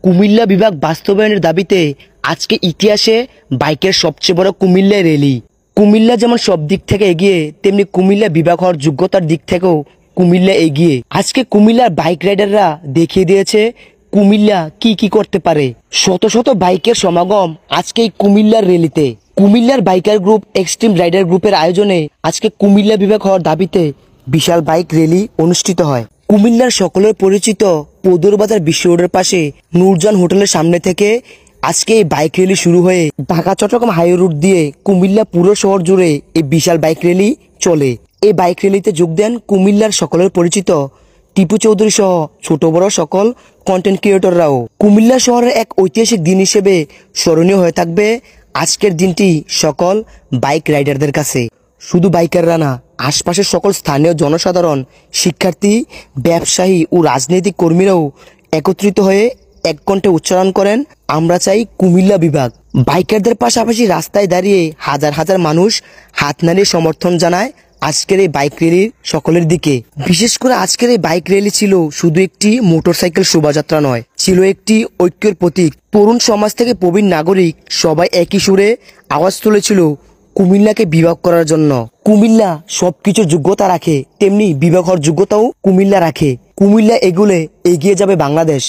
কুমিল্লা বিভাগ বাস্তবায়নের দাবিতে আজকে ইতিহাসে বাইকের সবচেয়ে বড় কুমিল্লা র্যালি। কুমিল্লা যেমন সব দিক থেকে এগিয়ে, তেমনি কুমিল্লা বিভাগ হওয়ার যোগ্যতার দিক থেকেও কুমিল্লা এগিয়ে। আজকে কুমিল্লার বাইক রাইডাররা দেখিয়ে দিয়েছে কুমিল্লা কি কি করতে পারে। শত শত বাইকের সমাগম আজকে এই কুমিল্লার র্যালিতে। কুমিল্লার বাইকার গ্রুপ এক্সট্রিম রাইডার গ্রুপের আয়োজনে আজকে কুমিল্লা বিভাগ হওয়ার দাবিতে বিশাল বাইক র্যালি অনুষ্ঠিত হয়। কুমিল্লার সকলের পরিচিত পদুরবাজার বিশ্ব রোডের পাশে নূরজান হোটেলের সামনে থেকে আজকে এই বাইক র্যালি শুরু হয়ে ঢাকা চট্টগ্রাম হাইওয়ে রুট দিয়ে কুমিল্লা পুরো শহর জুড়ে এই বিশাল বাইক র্যালি চলে। এই বাইক র্যালিতে যোগ দেন কুমিল্লার সকলের পরিচিত টিপু চৌধুরী সহ ছোট বড় সকল কন্টেন্ট ক্রিয়েটররাও। কুমিল্লা শহরের এক ঐতিহাসিক দিন হিসেবে স্মরণীয় হয়ে থাকবে আজকের দিনটি সকল বাইক রাইডারদের কাছে। শুধু বাইকাররা না, আশপাশের সকল স্থানীয় জনসাধারণ, শিক্ষার্থী, ব্যবসায়ী ও রাজনৈতিক কর্মীরাও একত্রিত হয়ে এক কণ্ঠে উচ্চারণ করেন, আমরা চাই কুমিল্লা বিভাগ। বাইকারদের পাশাপাশি রাস্তায় দাঁড়িয়ে হাজার হাজার মানুষ হাত নাড়িয়ে সমর্থন জানায় আজকের এই বাইক র্যালির সকলের দিকে। বিশেষ করে আজকের এই বাইক র্যালি ছিল শুধু একটি মোটরসাইকেল শোভাযাত্রা নয়, ছিল একটি ঐক্যের প্রতীক। তরুণ সমাজ থেকে প্রবীণ নাগরিক সবাই একই সুরে আওয়াজ তুলেছিল কুমিল্লাকে বিভাগ করার জন্য। কুমিল্লা সবকিছুর যোগ্যতা রাখে, তেমনি বিভাগ হওয়ার যোগ্যতাও কুমিল্লা রাখে। কুমিল্লা এগুলে এগিয়ে যাবে বাংলাদেশ।